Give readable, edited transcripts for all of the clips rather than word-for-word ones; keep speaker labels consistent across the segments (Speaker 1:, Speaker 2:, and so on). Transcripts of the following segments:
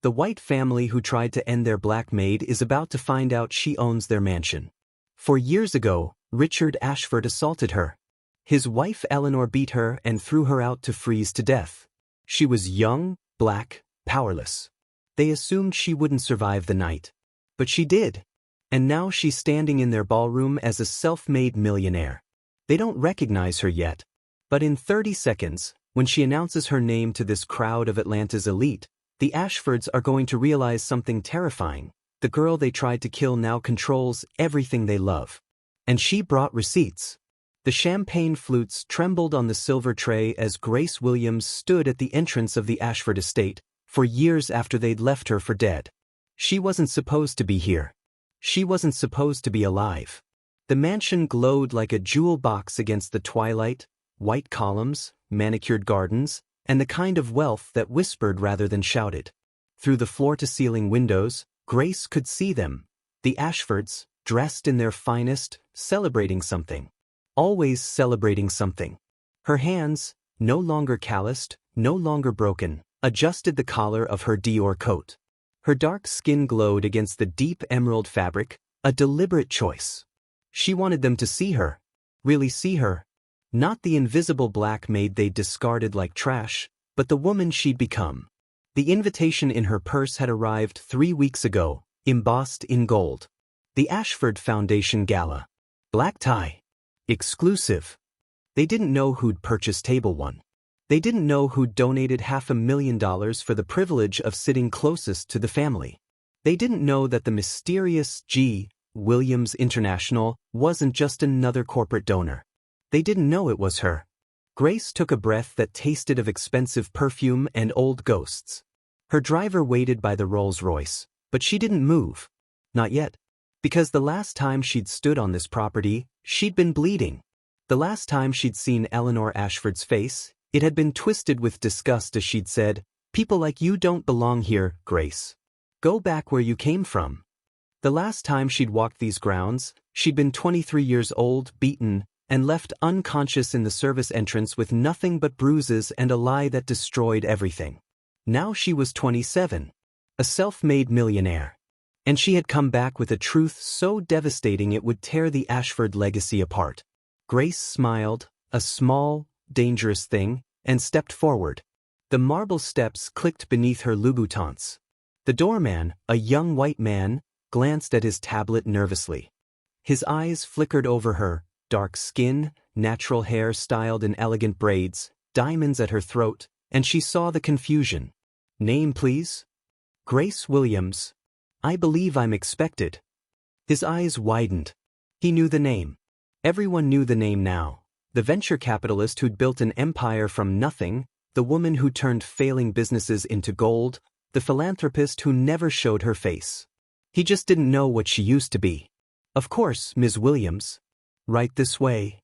Speaker 1: The white family who tried to end their black maid is about to find out she owns their mansion. 4 years ago, Richard Ashford assaulted her. His wife Eleanor beat her and threw her out to freeze to death. She was young, black, powerless. They assumed she wouldn't survive the night. But she did. And now she's standing in their ballroom as a self-made millionaire. They don't recognize her yet. But in 30 seconds, when she announces her name to this crowd of Atlanta's elite, the Ashfords are going to realize something terrifying. The girl they tried to kill now controls everything they love. And she brought receipts. The champagne flutes trembled on the silver tray as Grace Williams stood at the entrance of the Ashford estate, for years after they'd left her for dead. She wasn't supposed to be here. She wasn't supposed to be alive. The mansion glowed like a jewel box against the twilight, white columns, manicured gardens, and the kind of wealth that whispered rather than shouted. Through the floor-to-ceiling windows, Grace could see them, the Ashfords, dressed in their finest, celebrating something. Always celebrating something. Her hands, no longer calloused, no longer broken, adjusted the collar of her Dior coat. Her dark skin glowed against the deep emerald fabric, a deliberate choice. She wanted them to see her. Really see her. Not the invisible black maid they'd discarded like trash, but the woman she'd become. The invitation in her purse had arrived 3 weeks ago, embossed in gold. The Ashford Foundation Gala. Black tie. Exclusive. They didn't know who'd purchased Table 1. They didn't know who'd donated $500,000 for the privilege of sitting closest to the family. They didn't know that the mysterious G. Williams International wasn't just another corporate donor. They didn't know it was her. Grace took a breath that tasted of expensive perfume and old ghosts. Her driver waited by the Rolls-Royce, but she didn't move. Not yet. Because the last time she'd stood on this property, she'd been bleeding. The last time she'd seen Eleanor Ashford's face, it had been twisted with disgust as she'd said, "People like you don't belong here, Grace. Go back where you came from." The last time she'd walked these grounds, she'd been 23 years old, beaten, and left unconscious in the service entrance with nothing but bruises and a lie that destroyed everything. Now she was 27, a self-made millionaire. And she had come back with a truth so devastating it would tear the Ashford legacy apart. Grace smiled, a small, dangerous thing, and stepped forward. The marble steps clicked beneath her Louboutins. The doorman, a young white man, glanced at his tablet nervously. His eyes flickered over her, dark skin, natural hair styled in elegant braids, diamonds at her throat, and she saw the confusion. "Name, please?" "Grace Williams. I believe I'm expected." His eyes widened. He knew the name. Everyone knew the name now. The venture capitalist who'd built an empire from nothing, the woman who turned failing businesses into gold, the philanthropist who never showed her face. He just didn't know what she used to be. "Of course, Ms. Williams. Right this way."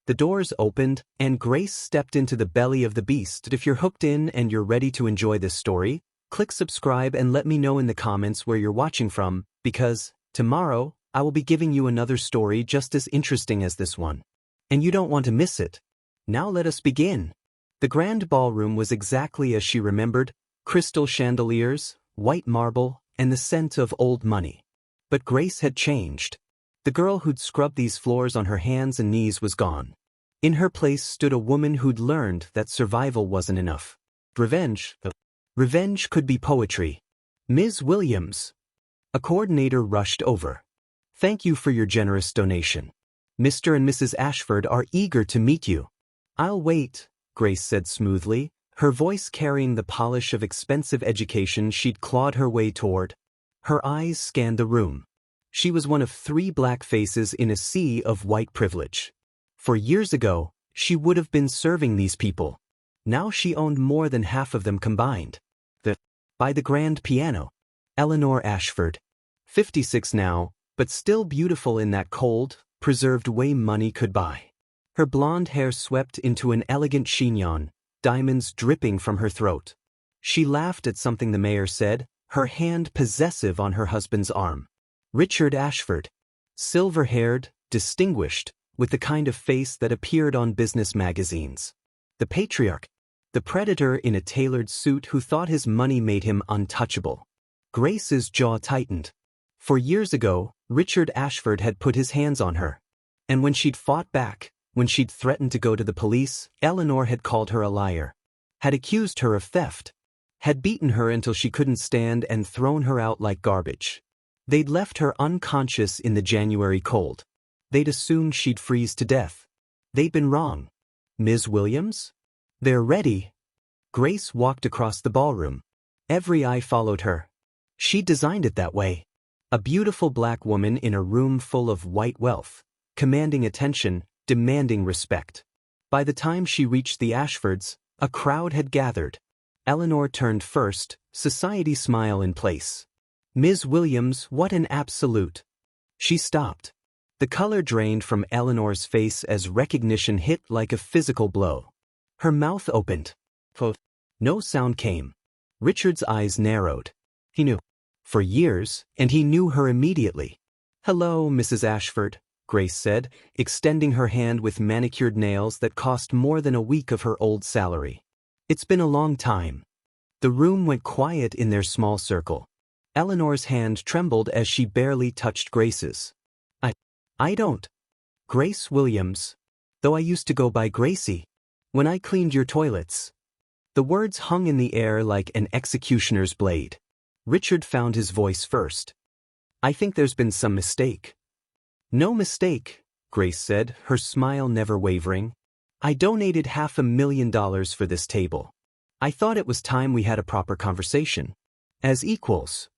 Speaker 1: The doors opened, and Grace stepped into the belly of the beast. If you're hooked in and you're ready to enjoy this story, click subscribe and let me know in the comments where you're watching from, because tomorrow, I will be giving you another story just as interesting as this one. And you don't want to miss it. Now let us begin. The grand ballroom was exactly as she remembered, crystal chandeliers, white marble, and the scent of old money. But Grace had changed. The girl who'd scrubbed these floors on her hands and knees was gone. In her place stood a woman who'd learned that survival wasn't enough. Revenge could be poetry. "Ms. Williams." A coordinator rushed over. "Thank you for your generous donation. Mr. and Mrs. Ashford are eager to meet you." "I'll wait," Grace said smoothly, her voice carrying the polish of expensive education she'd clawed her way toward. Her eyes scanned the room. She was one of 3 black faces in a sea of white privilege. 4 years ago, she would have been serving these people. Now she owned more than half of them combined. By the grand piano. Eleanor Ashford. 56 now, but still beautiful in that cold, preserved way money could buy. Her blonde hair swept into an elegant chignon, diamonds dripping from her throat. She laughed at something the mayor said, her hand possessive on her husband's arm. Richard Ashford. Silver-haired, distinguished, with the kind of face that appeared on business magazines. The patriarch. The predator in a tailored suit who thought his money made him untouchable. Grace's jaw tightened. For years ago, Richard Ashford had put his hands on her. And when she'd fought back, when she'd threatened to go to the police, Eleanor had called her a liar. Had accused her of theft. Had beaten her until she couldn't stand and thrown her out like garbage. They'd left her unconscious in the January cold. They'd assumed she'd freeze to death. They'd been wrong. Ms. Williams? They're ready. Grace walked across the ballroom. Every eye followed her. She designed it that way. A beautiful black woman in a room full of white wealth, commanding attention, demanding respect. By the time she reached the Ashfords, a crowd had gathered. Eleanor turned first, society smile in place. Ms. Williams, what an absolute. She stopped. The color drained from Eleanor's face as recognition hit like a physical blow. Her mouth opened. No sound came. Richard's eyes narrowed. He knew. For years, and he knew her immediately. Hello, Mrs. Ashford, Grace said, extending her hand with manicured nails that cost more than a week of her old salary. It's been a long time. The room went quiet in their small circle. Eleanor's hand trembled as she barely touched Grace's. I don't. Grace Williams. Though I used to go by Gracie. When I cleaned your toilets. The words hung in the air like an executioner's blade. Richard found his voice first. I think there's been some mistake. No mistake, Grace said, her smile never wavering. I donated $500,000 for this table. I thought it was time we had a proper conversation. As equals.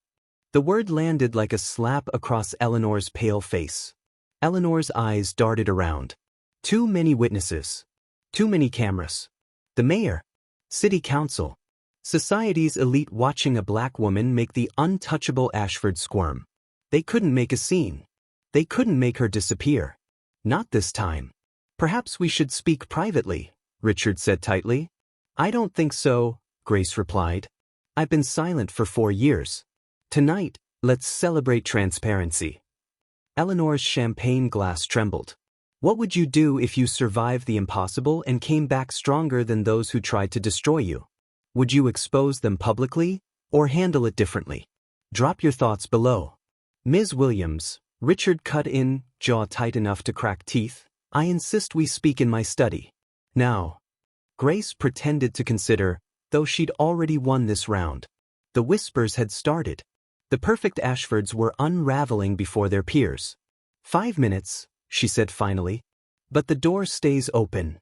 Speaker 1: The word landed like a slap across Eleanor's pale face. Eleanor's eyes darted around. Too many witnesses. Too many cameras. The mayor. City council. Society's elite watching a black woman make the untouchable Ashford squirm. They couldn't make a scene. They couldn't make her disappear. Not this time. Perhaps we should speak privately, Richard said tightly. I don't think so, Grace replied. I've been silent for 4 years. Tonight, let's celebrate transparency. Eleanor's champagne glass trembled. What would you do if you survived the impossible and came back stronger than those who tried to destroy you? Would you expose them publicly, or handle it differently? Drop your thoughts below. Ms. Williams, Richard cut in, jaw tight enough to crack teeth. I insist we speak in my study. Now. Grace pretended to consider, though she'd already won this round. The whispers had started. The perfect Ashfords were unraveling before their peers. 5 minutes, she said finally. But the door stays open.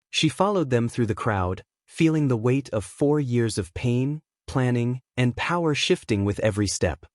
Speaker 1: She followed them through the crowd, feeling the weight of 4 years of pain, planning, and power shifting with every step.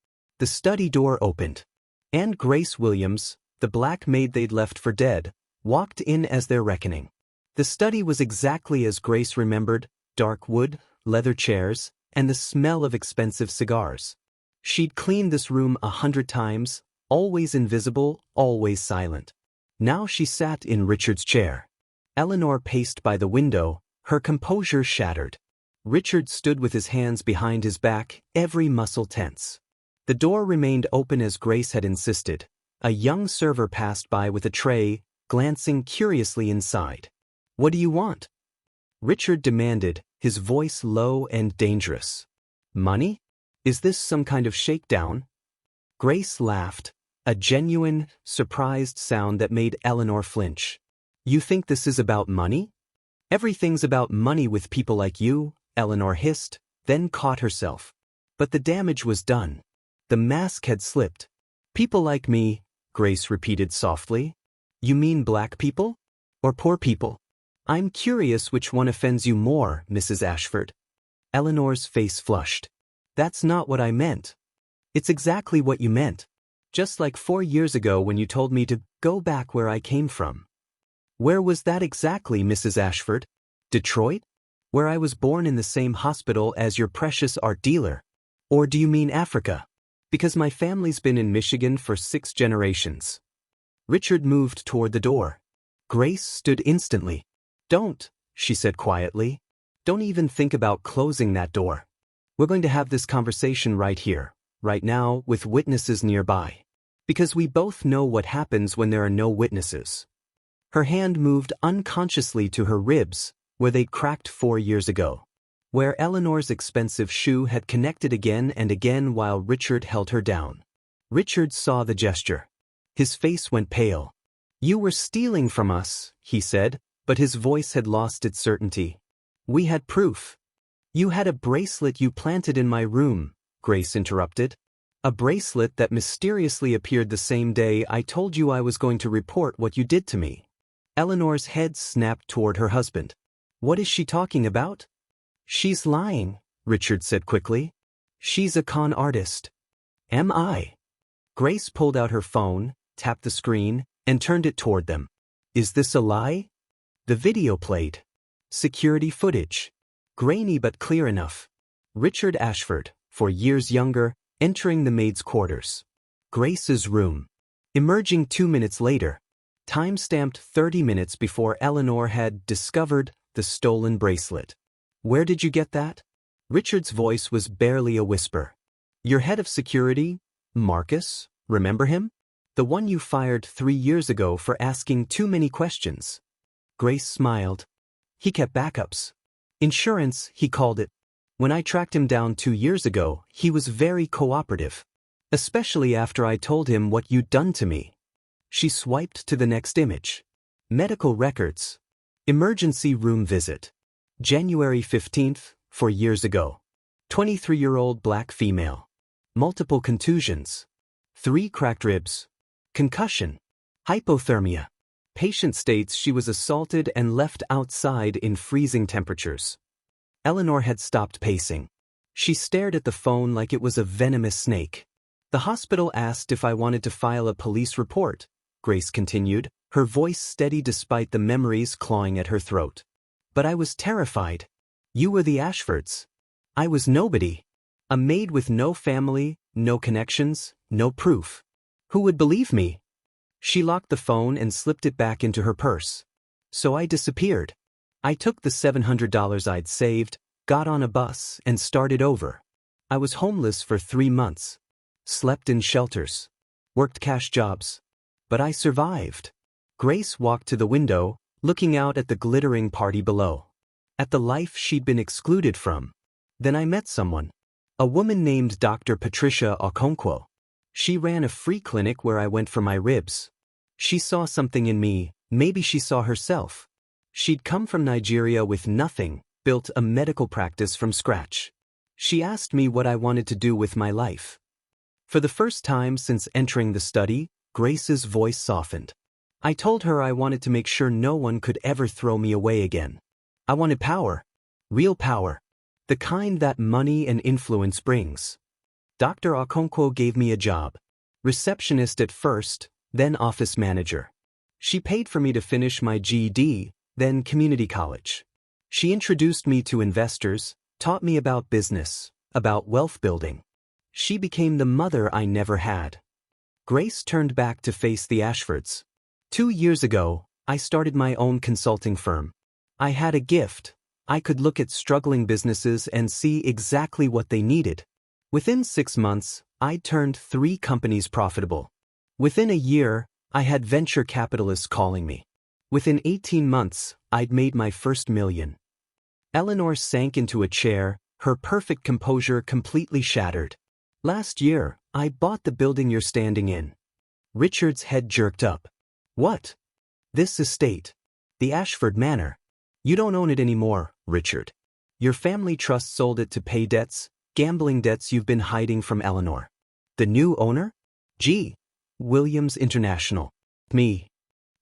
Speaker 1: The study door opened. And Grace Williams, the black maid they'd left for dead, walked in as their reckoning. The study was exactly as Grace remembered, dark wood, leather chairs, and the smell of expensive cigars. She'd cleaned this room 100 times, always invisible, always silent. Now she sat in Richard's chair. Eleanor paced by the window, her composure shattered. Richard stood with his hands behind his back, every muscle tense. The door remained open as Grace had insisted. A young server passed by with a tray, glancing curiously inside. What do you want? Richard demanded, his voice low and dangerous. Money? Is this some kind of shakedown? Grace laughed, a genuine, surprised sound that made Eleanor flinch. You think this is about money? Everything's about money with people like you, Eleanor hissed, then caught herself. But the damage was done. The mask had slipped. People like me, Grace repeated softly. You mean black people? Or poor people? I'm curious which one offends you more, Mrs. Ashford. Eleanor's face flushed. That's not what I meant. It's exactly what you meant. Just like 4 years ago when you told me to go back where I came from. Where was that exactly, Mrs. Ashford? Detroit? Where I was born in the same hospital as your precious art dealer. Or do you mean Africa? Because my family's been in Michigan for 6 generations. Richard moved toward the door. Grace stood instantly. Don't, she said quietly. Don't even think about closing that door. We're going to have this conversation right here, right now, with witnesses nearby. Because we both know what happens when there are no witnesses. Her hand moved unconsciously to her ribs, where they'd cracked 4 years ago. where Eleanor's expensive shoe had connected again and again while Richard held her down. Richard saw the gesture. His face went pale. "You were stealing from us," he said, but his voice had lost its certainty. "We had proof." "You had a bracelet you planted in my room," Grace interrupted. "A bracelet that mysteriously appeared the same day I told you I was going to report what you did to me." Eleanor's head snapped toward her husband. "What is she talking about?" "She's lying," Richard said quickly. "She's a con artist." "Am I?" Grace pulled out her phone, tapped the screen, and turned it toward them. "Is this a lie?" The video played. Security footage. Grainy but clear enough. Richard Ashford, 4 years younger, entering the maid's quarters. Grace's room. Emerging 2 minutes later. Time-stamped 30 minutes before Eleanor had discovered the stolen bracelet. "Where did you get that?" Richard's voice was barely a whisper. "Your head of security, Marcus, remember him? The one you fired 3 years ago for asking too many questions." Grace smiled. "He kept backups. Insurance, he called it. When I tracked him down 2 years ago, he was very cooperative. Especially after I told him what you'd done to me." She swiped to the next image. Medical records. Emergency room visit. January 15th, 4 years ago. 23-year-old black female. Multiple contusions. 3 cracked ribs. Concussion. Hypothermia. Patient states she was assaulted and left outside in freezing temperatures. Eleanor had stopped pacing. She stared at the phone like it was a venomous snake. "The hospital asked if I wanted to file a police report," Grace continued, her voice steady despite the memories clawing at her throat. "But I was terrified. You were the Ashfords. I was nobody. A maid with no family, no connections, no proof. Who would believe me?" She locked the phone and slipped it back into her purse. "So I disappeared. I took the $700 I'd saved, got on a bus, and started over. I was homeless for 3 months. Slept in shelters. Worked cash jobs. But I survived." Grace walked to the window, looking out at the glittering party below. At the life she'd been excluded from. "Then I met someone. A woman named Dr. Patricia Okonkwo. She ran a free clinic where I went for my ribs. She saw something in me, maybe she saw herself. She'd come from Nigeria with nothing, built a medical practice from scratch. She asked me what I wanted to do with my life." For the first time since entering the study, Grace's voice softened. "I told her I wanted to make sure no one could ever throw me away again. I wanted power. Real power. The kind that money and influence brings. Dr. Okonkwo gave me a job. Receptionist at first, then office manager. She paid for me to finish my GED, then community college. She introduced me to investors, taught me about business, about wealth building. She became the mother I never had." Grace turned back to face the Ashfords. 2 years ago, I started my own consulting firm. I had a gift. I could look at struggling businesses and see exactly what they needed. Within 6 months, I'd turned 3 companies profitable. Within a year, I had venture capitalists calling me. Within 18 months, I'd made my first $1 million. Eleanor sank into a chair, her perfect composure completely shattered. "Last year, I bought the building you're standing in." Richard's head jerked up. "What?" "This estate. The Ashford Manor. You don't own it anymore, Richard. Your family trust sold it to pay debts, gambling debts you've been hiding from Eleanor. The new owner? G. Williams International. Me."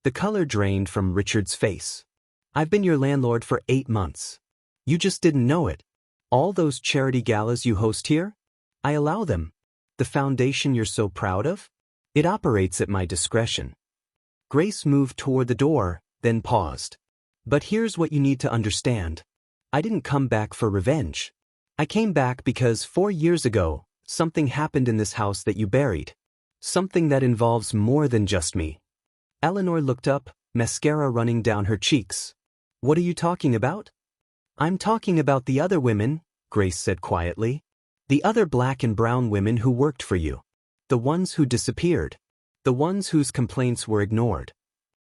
Speaker 1: The color drained from Richard's face. "I've been your landlord for 8 months. You just didn't know it. All those charity galas you host here? I allow them. The foundation you're so proud of? It operates at my discretion." Grace moved toward the door, then paused. "But here's what you need to understand. I didn't come back for revenge. I came back because 4 years ago, something happened in this house that you buried. Something that involves more than just me." Eleanor looked up, mascara running down her cheeks. "What are you talking about?" "I'm talking about the other women," Grace said quietly. "The other black and brown women who worked for you. The ones who disappeared. The ones whose complaints were ignored."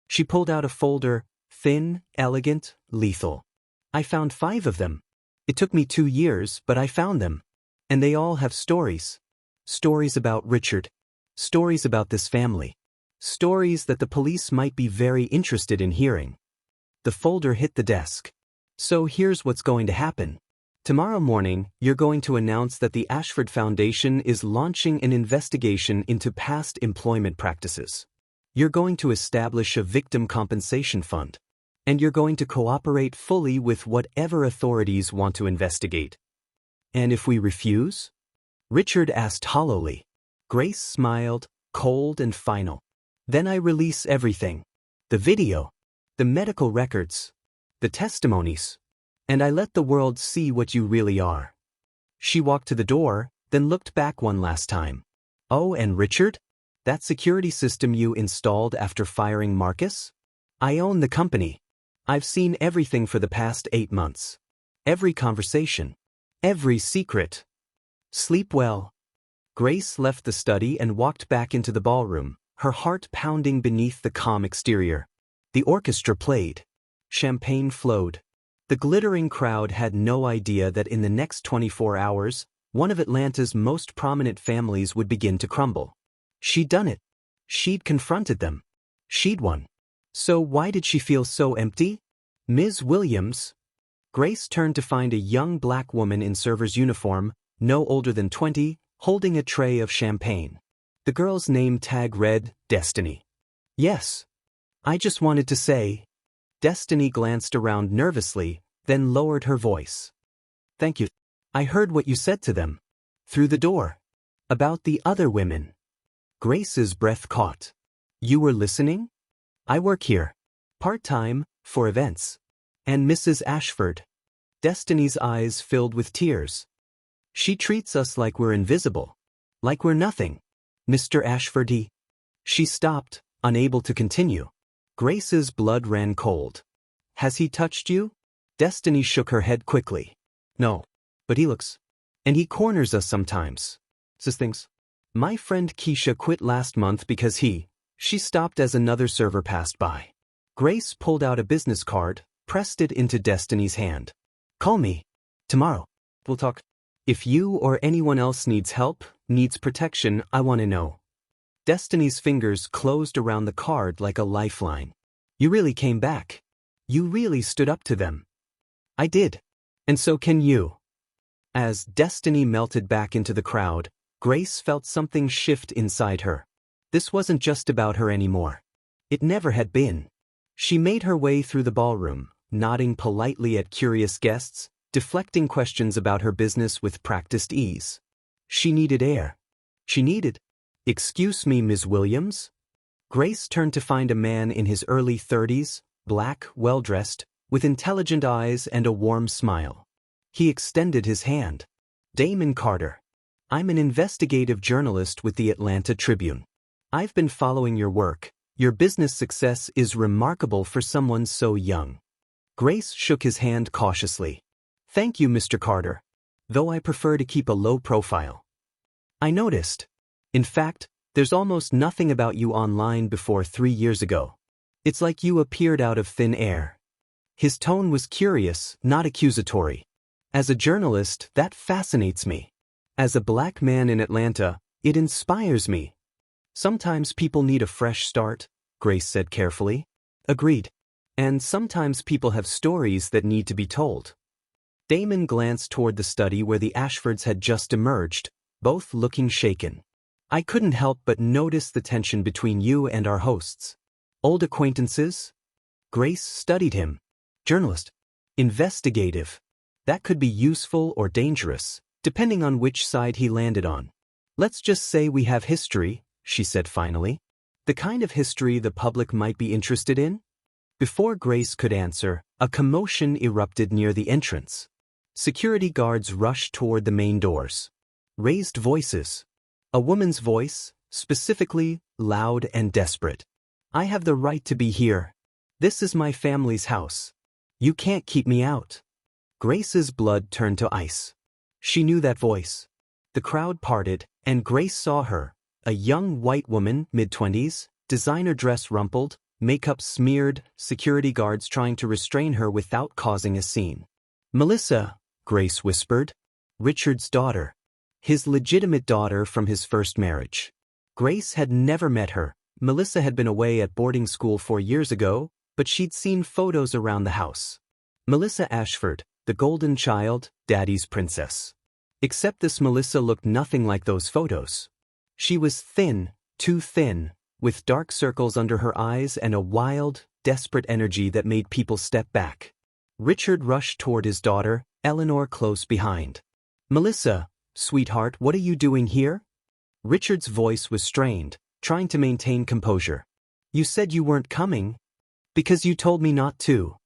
Speaker 1: She pulled out a folder, thin, elegant, lethal. "I found 5 of them. It took me 2 years, but I found them. And they all have stories. Stories about Richard. Stories about this family. Stories that the police might be very interested in hearing. The folder hit the desk. So here's what's going to happen. Tomorrow morning, you're going to announce that the Ashford Foundation is launching an investigation into past employment practices. You're going to establish a victim compensation fund. And you're going to cooperate fully with whatever authorities want to investigate. And if we refuse? Richard asked hollowly. Grace smiled, cold and final. Then I release everything. The video. The medical records. The testimonies. And I let the world see what you really are. She walked to the door, then looked back one last time. Oh, and Richard? That security system you installed after firing Marcus? I own the company. I've seen everything for the past 8 months. Every conversation. Every secret. Sleep well. Grace left the study and walked back into the ballroom, her heart pounding beneath the calm exterior. The orchestra played. Champagne flowed. The glittering crowd had no idea that in the next 24 hours, one of Atlanta's most prominent families would begin to crumble. She'd done it. She'd confronted them. She'd won. So why did she feel so empty? Ms. Williams. Grace turned to find a young black woman in server's uniform, no older than 20, holding a tray of champagne. The girl's name tag read, Destiny. Yes. I just wanted to say. Destiny glanced around nervously, then lowered her voice. Thank you. I heard what you said to them. Through the door. About the other women. Grace's breath caught. You were listening? I work here. Part-time, for events. And Mrs. Ashford. Destiny's eyes filled with tears. She treats us like we're invisible. Like we're nothing. Mr. Ashford. She stopped, unable to continue. Grace's blood ran cold. Has he touched you? Destiny shook her head quickly. No. But he looks. And he corners us sometimes. Says things. My friend Keisha quit last month because she stopped as another server passed by. Grace pulled out a business card, pressed it into Destiny's hand. Call me. Tomorrow. We'll talk. If you or anyone else needs help, needs protection, I want to know. Destiny's fingers closed around the card like a lifeline. You really came back. You really stood up to them. I did. And so can you. As Destiny melted back into the crowd, Grace felt something shift inside her. This wasn't just about her anymore. It never had been. She made her way through the ballroom, nodding politely at curious guests, deflecting questions about her business with practiced ease. She needed air. She needed. Excuse me, Ms. Williams? Grace turned to find a man in his early 30s, black, well-dressed, with intelligent eyes and a warm smile. He extended his hand. Damon Carter. I'm an investigative journalist with the Atlanta Tribune. I've been following your work. Your business success is remarkable for someone so young. Grace shook his hand cautiously. Thank you, Mr. Carter. Though I prefer to keep a low profile. I noticed. In fact, there's almost nothing about you online before 3 years ago. It's like you appeared out of thin air. His tone was curious, not accusatory. As a journalist, that fascinates me. As a black man in Atlanta, it inspires me. Sometimes people need a fresh start, Grace said carefully. Agreed. And sometimes people have stories that need to be told. Damon glanced toward the study where the Ashfords had just emerged, both looking shaken. I couldn't help but notice the tension between you and our hosts. Old acquaintances? Grace studied him. Journalist. Investigative. That could be useful or dangerous, depending on which side he landed on. Let's just say we have history, she said finally. The kind of history the public might be interested in? Before Grace could answer, a commotion erupted near the entrance. Security guards rushed toward the main doors. Raised voices. A woman's voice, specifically, loud and desperate. I have the right to be here. This is my family's house. You can't keep me out. Grace's blood turned to ice. She knew that voice. The crowd parted, and Grace saw her, a young white woman, mid-20s, designer dress rumpled, makeup smeared, security guards trying to restrain her without causing a scene. Melissa, Grace whispered. Richard's daughter. His legitimate daughter from his first marriage. Grace had never met her. Melissa had been away at boarding school 4 years ago, but she'd seen photos around the house. Melissa Ashford, the golden child, Daddy's princess. Except this Melissa looked nothing like those photos. She was thin, too thin, with dark circles under her eyes and a wild, desperate energy that made people step back. Richard rushed toward his daughter, Eleanor close behind. "Melissa, sweetheart, what are you doing here?" Richard's voice was strained, trying to maintain composure. "You said you weren't coming." "Because you told me not to."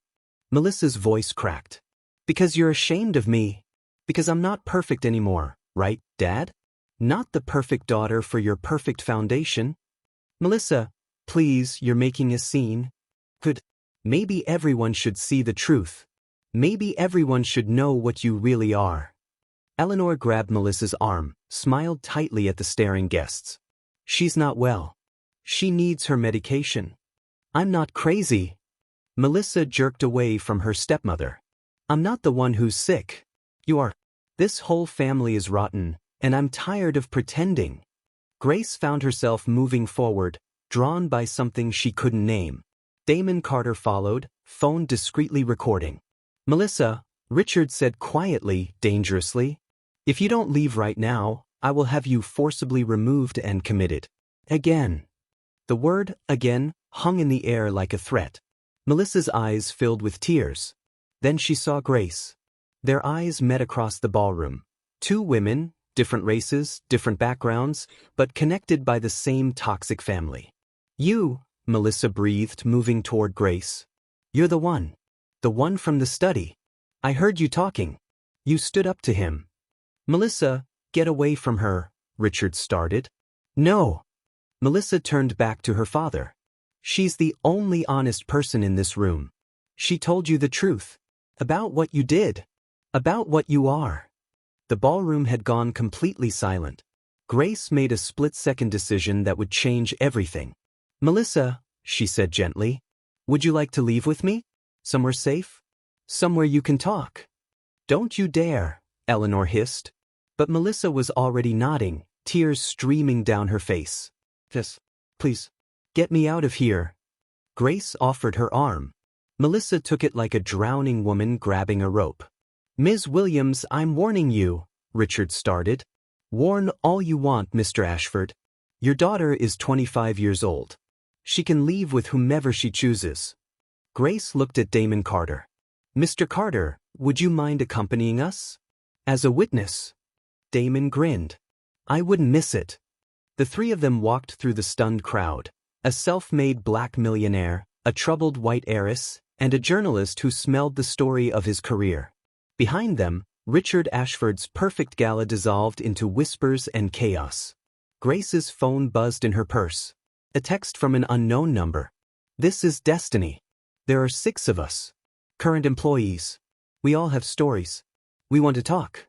Speaker 1: Melissa's voice cracked. "Because you're ashamed of me. Because I'm not perfect anymore, right, Dad? Not the perfect daughter for your perfect foundation." "Melissa, please, you're making a scene." Maybe everyone should see the truth. Maybe everyone should know what you really are." Eleanor grabbed Melissa's arm, smiled tightly at the staring guests. "She's not well. She needs her medication." "I'm not crazy." Melissa jerked away from her stepmother. "I'm not the one who's sick. You are. This whole family is rotten, and I'm tired of pretending." Grace found herself moving forward, drawn by something she couldn't name. Damon Carter followed, phone discreetly recording. "Melissa," Richard said quietly, dangerously, "if you don't leave right now, I will have you forcibly removed and committed." Again. The word, again, hung in the air like a threat. Melissa's eyes filled with tears. Then she saw Grace. Their eyes met across the ballroom. Two women, different races, different backgrounds, but connected by the same toxic family. "You," Melissa breathed, moving toward Grace. "You're the one. The one from the study. I heard you talking. You stood up to him." "Melissa, get away from her," Richard started. "No." Melissa turned back to her father. "She's the only honest person in this room. She told you the truth. About what you did. About what you are." The ballroom had gone completely silent. Grace made a split-second decision that would change everything. "Melissa," she said gently, "would you like to leave with me? Somewhere safe? Somewhere you can talk?" "Don't you dare," Eleanor hissed. But Melissa was already nodding, tears streaming down her face. "Just, please, get me out of here." Grace offered her arm. Melissa took it like a drowning woman grabbing a rope. "Ms. Williams, I'm warning you," Richard started. "Warn all you want, Mr. Ashford. Your daughter is 25 years old. She can leave with whomever she chooses." Grace looked at Damon Carter. "Mr. Carter, would you mind accompanying us? As a witness?" Damon grinned. "I wouldn't miss it." The three of them walked through the stunned crowd. A self-made black millionaire, a troubled white heiress, and a journalist who smelled the story of his career. Behind them, Richard Ashford's perfect gala dissolved into whispers and chaos. Grace's phone buzzed in her purse. A text from an unknown number. "This is destiny. There are 6 of us. Current employees. We all have stories. We want to talk."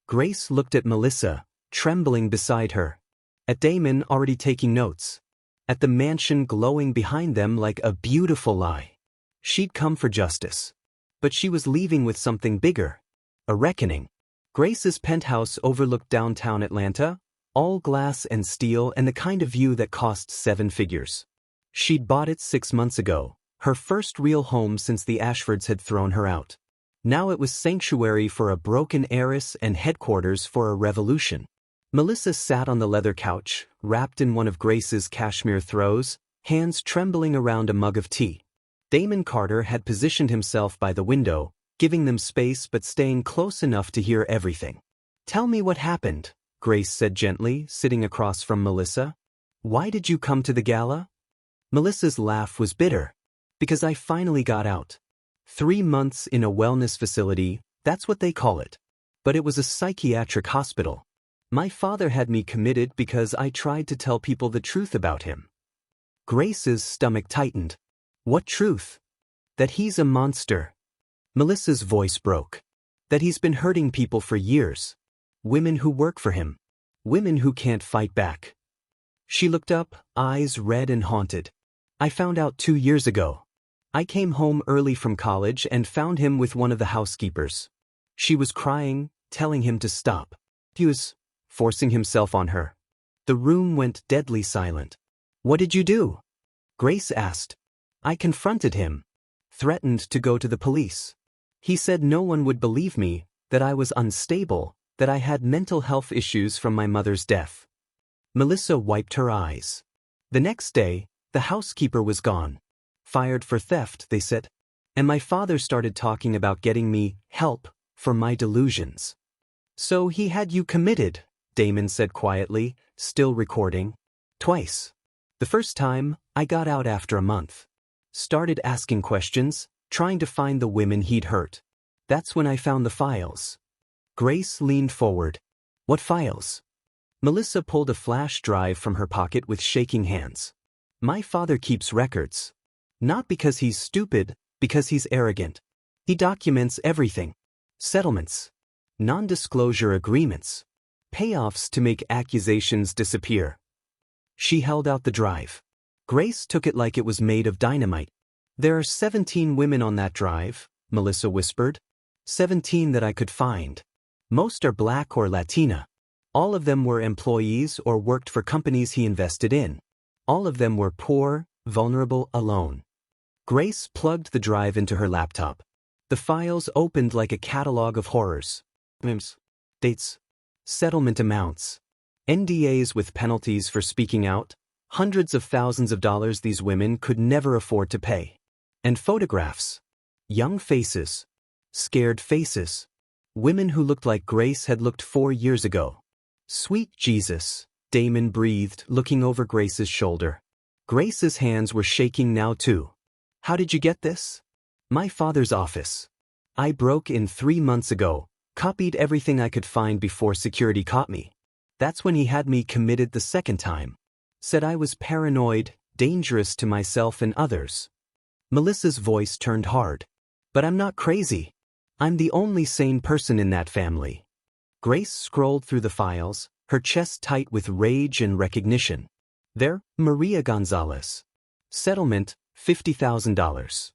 Speaker 1: Grace looked at Melissa, trembling beside her. At Damon, already taking notes. At the mansion glowing behind them like a beautiful lie. She'd come for justice. But she was leaving with something bigger. A reckoning. Grace's penthouse overlooked downtown Atlanta, all glass and steel and the kind of view that cost 7 figures. She'd bought it 6 months ago, her first real home since the Ashfords had thrown her out. Now it was sanctuary for a broken heiress and headquarters for a revolution. Melissa sat on the leather couch, wrapped in one of Grace's cashmere throws, hands trembling around a mug of tea. Damon Carter had positioned himself by the window, giving them space but staying close enough to hear everything. "Tell me what happened," Grace said gently, sitting across from Melissa. "Why did you come to the gala?" Melissa's laugh was bitter. "Because I finally got out. 3 months in a wellness facility, that's what they call it. But it was a psychiatric hospital. My father had me committed because I tried to tell people the truth about him." Grace's stomach tightened. "What truth?" "That he's a monster." Melissa's voice broke. "That he's been hurting people for years. Women who work for him. Women who can't fight back." She looked up, eyes red and haunted. "I found out 2 years ago. I came home early from college and found him with one of the housekeepers. She was crying, telling him to stop. He was forcing himself on her. The room went deadly silent. "What did you do?" Grace asked. "I confronted him. Threatened to go to the police. He said no one would believe me, that I was unstable, that I had mental health issues from my mother's death." Melissa wiped her eyes. The next day, the housekeeper was gone. Fired for theft, they said. And my father started talking about getting me help for my delusions. "So he had you committed," Damon said quietly, still recording. "Twice. The first time, I got out after a month. Started asking questions, trying to find the women he'd hurt. That's when I found the files." Grace leaned forward. "What files?" Melissa pulled a flash drive from her pocket with shaking hands. "My father keeps records. Not because he's stupid, because he's arrogant. He documents everything. Settlements. Non-disclosure agreements. Payoffs to make accusations disappear." She held out the drive. Grace took it like it was made of dynamite. "There are 17 women on that drive," Melissa whispered. 17 that I could find. Most are black or Latina. All of them were employees or worked for companies he invested in. All of them were poor, vulnerable, alone. Grace plugged the drive into her laptop. The files opened like a catalog of horrors. Names, dates, settlement amounts, NDAs with penalties for speaking out, hundreds of thousands of dollars these women could never afford to pay. And photographs. Young faces. Scared faces. Women who looked like Grace had looked 4 years ago. "Sweet Jesus," Damon breathed, looking over Grace's shoulder. Grace's hands were shaking now too. "How did you get this?" "My father's office. I broke in 3 months ago, copied everything I could find before security caught me. That's when he had me committed the second time. Said I was paranoid, dangerous to myself and others." Melissa's voice turned hard. "But I'm not crazy. I'm the only sane person in that family." Grace scrolled through the files, her chest tight with rage and recognition. There, Maria Gonzalez. Settlement, $50,000.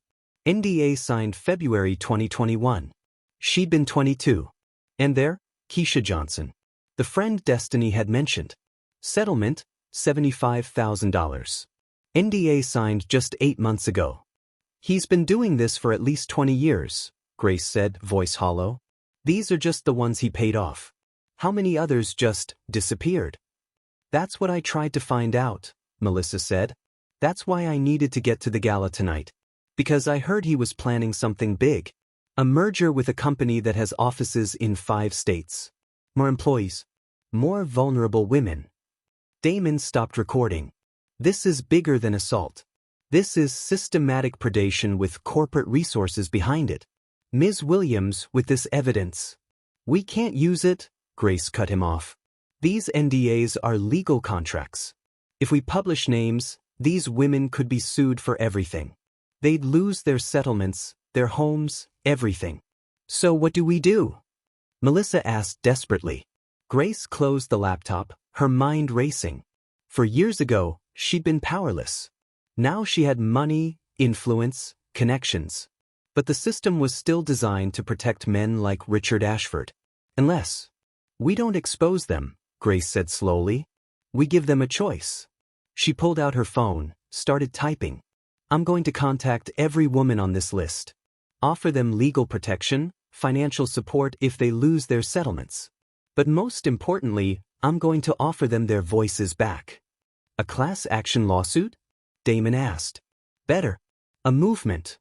Speaker 1: NDA signed February 2021. She'd been 22. And there, Keisha Johnson. The friend Destiny had mentioned. Settlement, $75,000. NDA signed just 8 months ago. "He's been doing this for at least 20 years, Grace said, voice hollow. "These are just the ones he paid off. How many others just disappeared?" "That's what I tried to find out," Melissa said. "That's why I needed to get to the gala tonight. Because I heard he was planning something big. A merger with a company that has offices in 5 states. More employees. More vulnerable women." Damon stopped recording. "This is bigger than assault. This is systematic predation with corporate resources behind it. Ms. Williams, with this evidence." "We can't use it," Grace cut him off. "These NDAs are legal contracts. If we publish names, these women could be sued for everything. They'd lose their settlements, their homes, everything. So what do we do?" Melissa asked desperately. Grace closed the laptop, her mind racing. For years ago, she'd been powerless. Now she had money, influence, connections. But the system was still designed to protect men like Richard Ashford. "Unless we don't expose them," Grace said slowly. "We give them a choice." She pulled out her phone, started typing. "I'm going to contact every woman on this list. Offer them legal protection, financial support if they lose their settlements. But most importantly, I'm going to offer them their voices back." "A class action lawsuit?" Damon asked. "Better. A movement."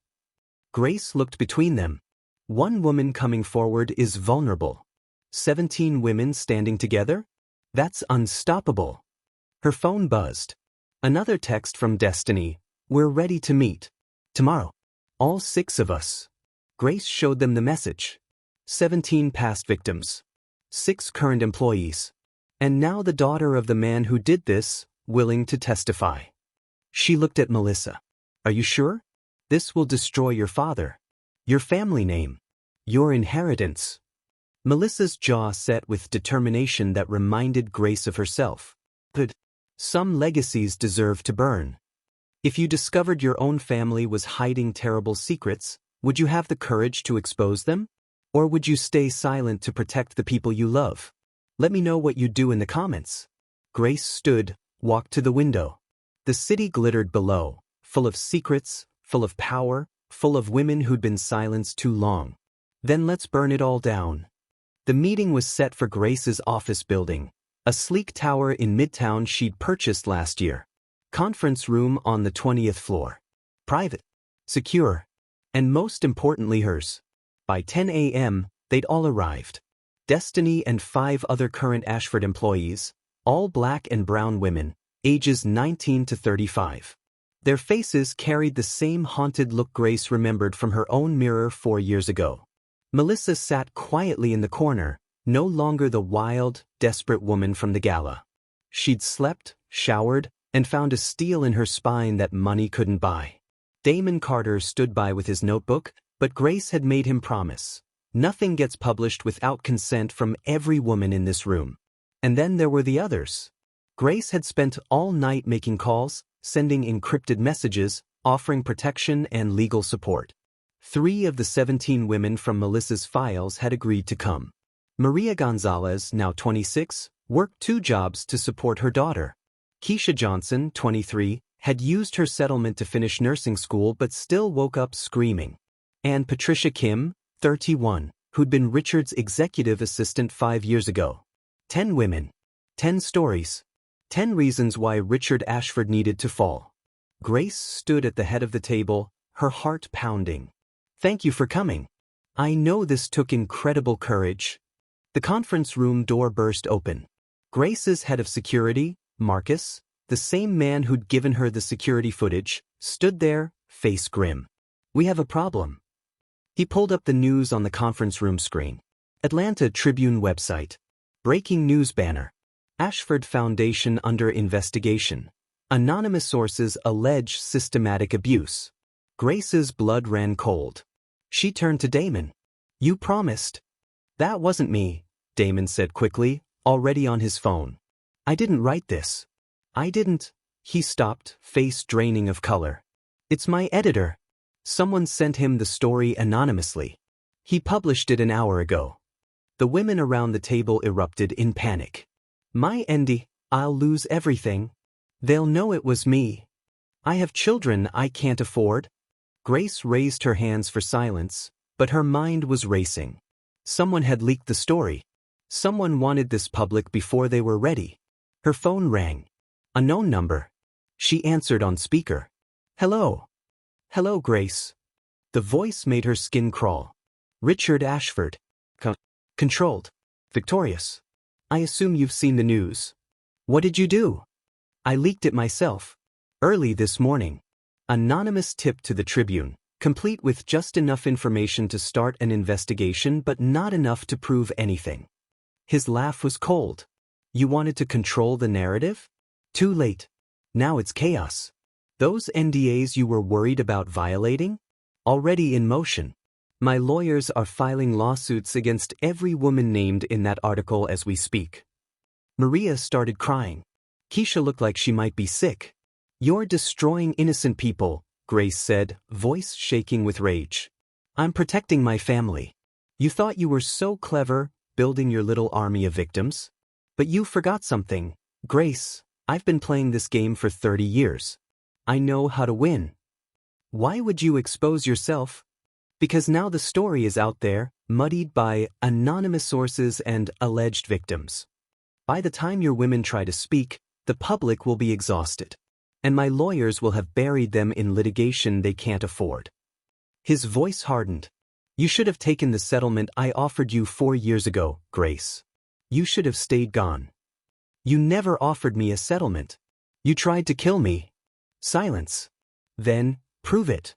Speaker 1: Grace looked between them. One woman coming forward is vulnerable. 17 women standing together? That's unstoppable. Her phone buzzed. Another text from Destiny. "We're ready to meet. Tomorrow. All 6 of us." Grace showed them the message. 17 past victims. 6 current employees. And now the daughter of the man who did this, willing to testify. She looked at Melissa. "Are you sure? This will destroy your father. Your family name. Your inheritance." Melissa's jaw set with determination that reminded Grace of herself. "But some legacies deserve to burn. If you discovered your own family was hiding terrible secrets, would you have the courage to expose them?" Or would you stay silent to protect the people you love? Let me know what you'd do in the comments. Grace stood, walked to the window. The city glittered below, full of secrets, full of power, full of women who'd been silenced too long. Then let's burn it all down. The meeting was set for Grace's office building, a sleek tower in Midtown she'd purchased last year. Conference room on the 20th floor. Private, secure, and most importantly hers. By 10 a.m., they'd all arrived. Destiny and 5 other current Ashford employees, all black and brown women, ages 19 to 35. Their faces carried the same haunted look Grace remembered from her own mirror 4 years ago. Melissa sat quietly in the corner, no longer the wild, desperate woman from the gala. She'd slept, showered, and found a steel in her spine that money couldn't buy. Damon Carter stood by with his notebook, but Grace had made him promise. Nothing gets published without consent from every woman in this room. And then there were the others. Grace had spent all night making calls, sending encrypted messages, offering protection and legal support. 3 of the 17 women from Melissa's files had agreed to come. Maria Gonzalez, now 26, worked 2 jobs to support her daughter. Keisha Johnson, 23, had used her settlement to finish nursing school but still woke up screaming. And Patricia Kim, 31, who'd been Richard's executive assistant 5 years ago. 10 women. 10 stories. 10 reasons why Richard Ashford needed to fall. Grace stood at the head of the table, her heart pounding. Thank you for coming. I know this took incredible courage. The conference room door burst open. Grace's head of security, Marcus, the same man who'd given her the security footage, stood there, face grim. We have a problem. He pulled up the news on the conference room screen. Atlanta Tribune website. Breaking news banner. Ashford Foundation under investigation. Anonymous sources allege systematic abuse. Grace's blood ran cold. She turned to Damon. You promised. That wasn't me, Damon said quickly, already on his phone. I didn't write this. I didn't. He stopped, face draining of color. It's my editor. Someone sent him the story anonymously. He published it an hour ago. The women around the table erupted in panic. My Andy, I'll lose everything. They'll know it was me. I have children I can't afford. Grace raised her hands for silence, but her mind was racing. Someone had leaked the story. Someone wanted this public before they were ready. Her phone rang. A known number. She answered on speaker. Hello. Hello, Grace. The voice made her skin crawl. Richard Ashford. Controlled. Victorious. I assume you've seen the news. What did you do? I leaked it myself. Early this morning. Anonymous tip to the Tribune, complete with just enough information to start an investigation but not enough to prove anything. His laugh was cold. You wanted to control the narrative? Too late. Now it's chaos. Those NDAs you were worried about violating? Already in motion. My lawyers are filing lawsuits against every woman named in that article as we speak. Maria started crying. Keisha looked like she might be sick. You're destroying innocent people, Grace said, voice shaking with rage. I'm protecting my family. You thought you were so clever, building your little army of victims? But you forgot something. Grace, I've been playing this game for 30 years. I know how to win. Why would you expose yourself? Because now the story is out there, muddied by anonymous sources and alleged victims. By the time your women try to speak, the public will be exhausted. And my lawyers will have buried them in litigation they can't afford. His voice hardened. You should have taken the settlement I offered you 4 years ago, Grace. You should have stayed gone. You never offered me a settlement. You tried to kill me. Silence. Then, prove it.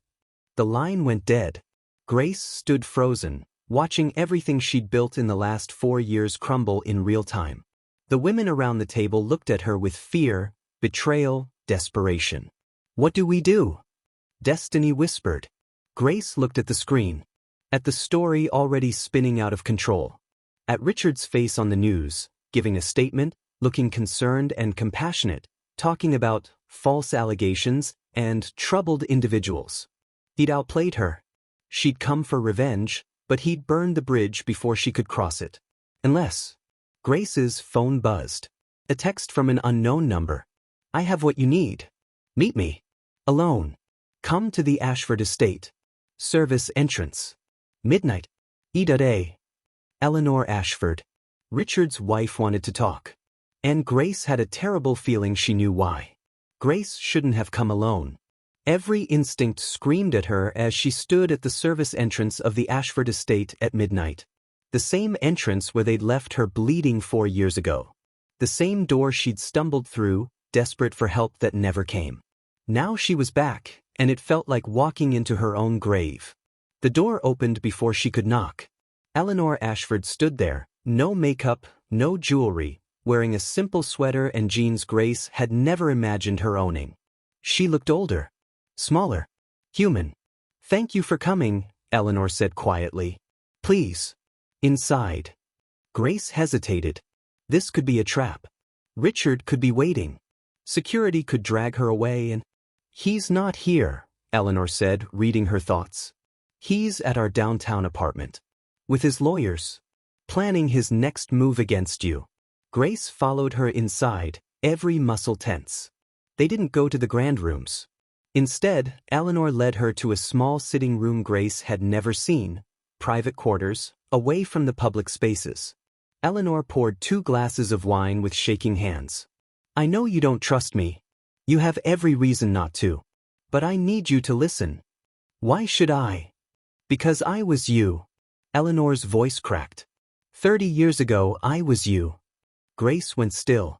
Speaker 1: The line went dead. Grace stood frozen, watching everything she'd built in the last 4 years crumble in real time. The women around the table looked at her with fear, betrayal, desperation. What do we do? Destiny whispered. Grace looked at the screen. At the story already spinning out of control. At Richard's face on the news, giving a statement, looking concerned and compassionate, talking about false allegations and troubled individuals. He'd outplayed her. She'd come for revenge, but he'd burn the bridge before she could cross it. Unless. Grace's phone buzzed. A text from an unknown number. I have what you need. Meet me. Alone. Come to the Ashford estate. Service entrance. Midnight. E.A. Eleanor Ashford. Richard's wife wanted to talk. And Grace had a terrible feeling she knew why. Grace shouldn't have come alone. Every instinct screamed at her as she stood at the service entrance of the Ashford estate at midnight. The same entrance where they'd left her bleeding 4 years ago. The same door she'd stumbled through, desperate for help that never came. Now she was back, and it felt like walking into her own grave. The door opened before she could knock. Eleanor Ashford stood there, no makeup, no jewelry, wearing a simple sweater and jeans Grace had never imagined her owning. She looked older. Smaller. Human. Thank you for coming, Eleanor said quietly. Please. Inside. Grace hesitated. This could be a trap. Richard could be waiting. Security could drag her away and... He's not here, Eleanor said, reading her thoughts. He's at our downtown apartment. With his lawyers. Planning his next move against you. Grace followed her inside, every muscle tense. They didn't go to the grand rooms. Instead, Eleanor led her to a small sitting room Grace had never seen, private quarters, away from the public spaces. Eleanor poured 2 glasses of wine with shaking hands. I know you don't trust me. You have every reason not to. But I need you to listen. Why should I? Because I was you. Eleanor's voice cracked. 30 years ago I was you. Grace went still.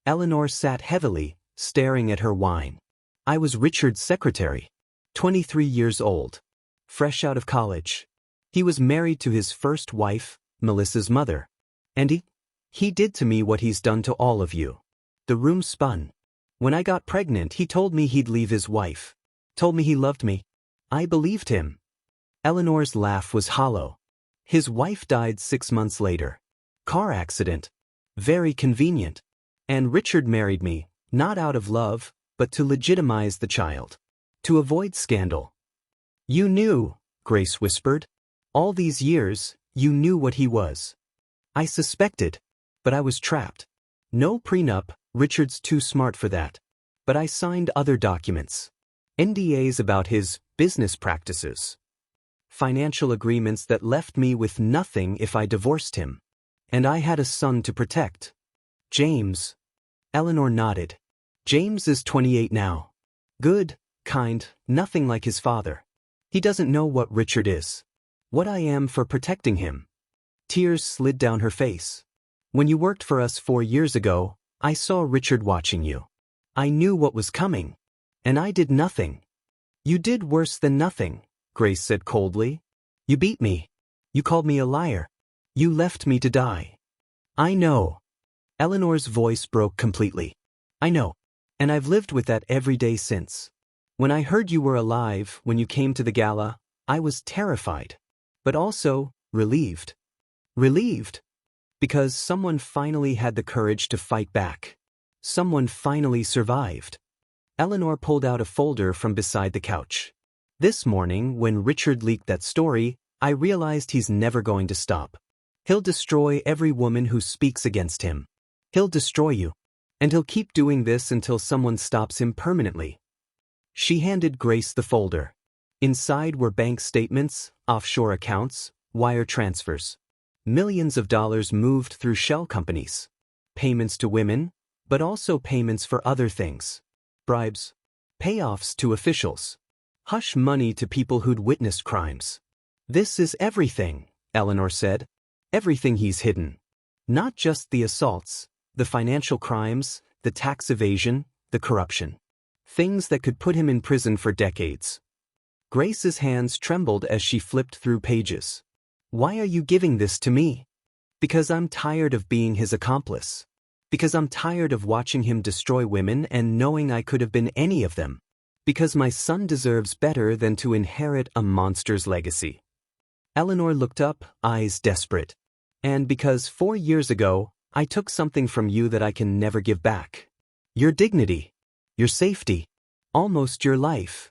Speaker 1: Eleanor sat heavily, staring at her wine. I was Richard's secretary. 23 years old. Fresh out of college. He was married to his first wife, Melissa's mother. And he did to me what he's done to all of you. The room spun. When I got pregnant, he told me he'd leave his wife. Told me he loved me. I believed him. Eleanor's laugh was hollow. His wife died 6 months later. Car accident. Very convenient. And Richard married me, not out of love, but to legitimize the child. To avoid scandal. You knew, Grace whispered. All these years, you knew what he was. I suspected, but I was trapped. No prenup, Richard's too smart for that. But I signed other documents. NDAs about his business practices. Financial agreements that left me with nothing if I divorced him. And I had a son to protect. James. Eleanor nodded. James is 28 now. Good, kind, nothing like his father. He doesn't know what Richard is. What I am for protecting him. Tears slid down her face. When you worked for us 4 years ago, I saw Richard watching you. I knew what was coming. And I did nothing. You did worse than nothing, Grace said coldly. You beat me. You called me a liar. You left me to die. I know. Eleanor's voice broke completely. I know. And I've lived with that every day since. When I heard you were alive when you came to the gala, I was terrified. But also, relieved. Relieved. Because someone finally had the courage to fight back. Someone finally survived. Eleanor pulled out a folder from beside the couch. This morning, when Richard leaked that story, I realized he's never going to stop. He'll destroy every woman who speaks against him. He'll destroy you. And he'll keep doing this until someone stops him permanently. She handed Grace the folder. Inside were bank statements, offshore accounts, wire transfers. Millions of dollars moved through shell companies. Payments to women, but also payments for other things. Bribes. Payoffs to officials. Hush money to people who'd witnessed crimes. This is everything, Eleanor said. Everything he's hidden. Not just the assaults, the financial crimes, the tax evasion, the corruption. Things that could put him in prison for decades. Grace's hands trembled as she flipped through pages. Why are you giving this to me? Because I'm tired of being his accomplice. Because I'm tired of watching him destroy women and knowing I could have been any of them. Because my son deserves better than to inherit a monster's legacy. Eleanor looked up, eyes desperate. And because 4 years ago, I took something from you that I can never give back. Your dignity. Your safety. Almost your life.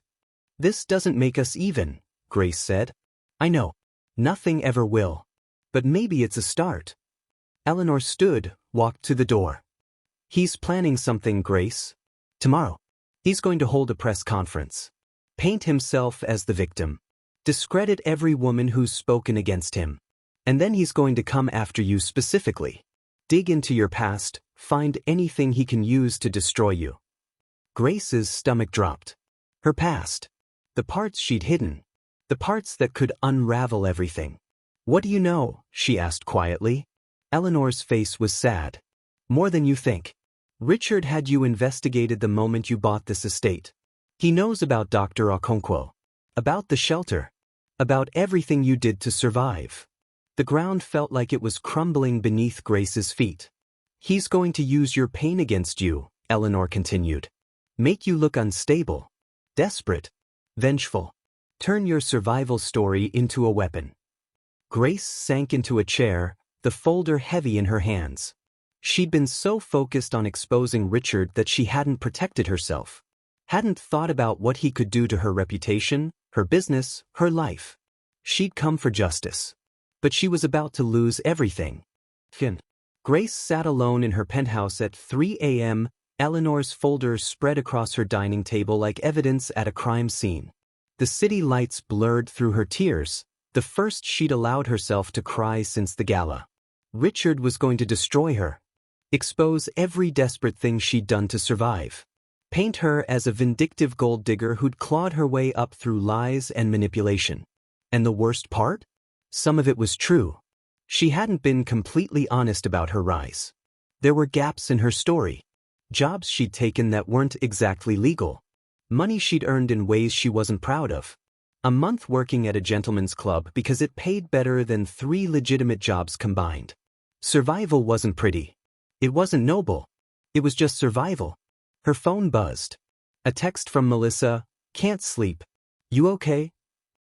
Speaker 1: This doesn't make us even, Grace said. I know. Nothing ever will. But maybe it's a start. Eleanor stood, walked to the door. He's planning something, Grace. Tomorrow. He's going to hold a press conference. Paint himself as the victim. Discredit every woman who's spoken against him. And then he's going to come after you specifically. Dig into your past, find anything he can use to destroy you. Grace's stomach dropped. Her past. The parts she'd hidden. The parts that could unravel everything. What do you know? She asked quietly. Eleanor's face was sad. More than you think. Richard had you investigated the moment you bought this estate. He knows about Dr. Okonkwo. About the shelter. About everything you did to survive. The ground felt like it was crumbling beneath Grace's feet. He's going to use your pain against you, Eleanor continued. Make you look unstable. Desperate. Vengeful. Turn your survival story into a weapon. Grace sank into a chair, the folder heavy in her hands. She'd been so focused on exposing Richard that she hadn't protected herself. Hadn't thought about what he could do to her reputation, her business, her life. She'd come for justice. But she was about to lose everything. Grace sat alone in her penthouse at 3 a.m., Eleanor's folder spread across her dining table like evidence at a crime scene. The city lights blurred through her tears, the first she'd allowed herself to cry since the gala. Richard was going to destroy her. Expose every desperate thing she'd done to survive. Paint her as a vindictive gold digger who'd clawed her way up through lies and manipulation. And the worst part? Some of it was true. She hadn't been completely honest about her rise. There were gaps in her story. Jobs she'd taken that weren't exactly legal. Money she'd earned in ways she wasn't proud of. A month working at a gentleman's club because it paid better than 3 legitimate jobs combined. Survival wasn't pretty. It wasn't noble. It was just survival. Her phone buzzed. A text from Melissa, "Can't sleep. You okay?"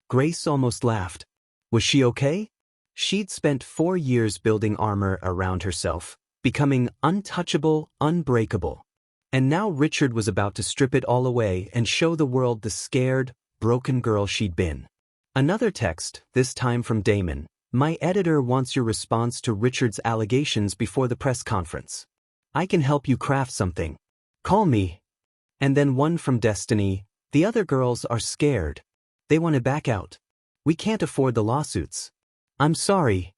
Speaker 1: Grace almost laughed. Was she okay? She'd spent 4 years building armor around herself, becoming untouchable, unbreakable. And now Richard was about to strip it all away and show the world the scared, broken girl she'd been. Another text, this time from Damon. "My editor wants your response to Richard's allegations before the press conference. I can help you craft something. Call me." And then one from Destiny. "The other girls are scared. They want to back out. We can't afford the lawsuits. I'm sorry."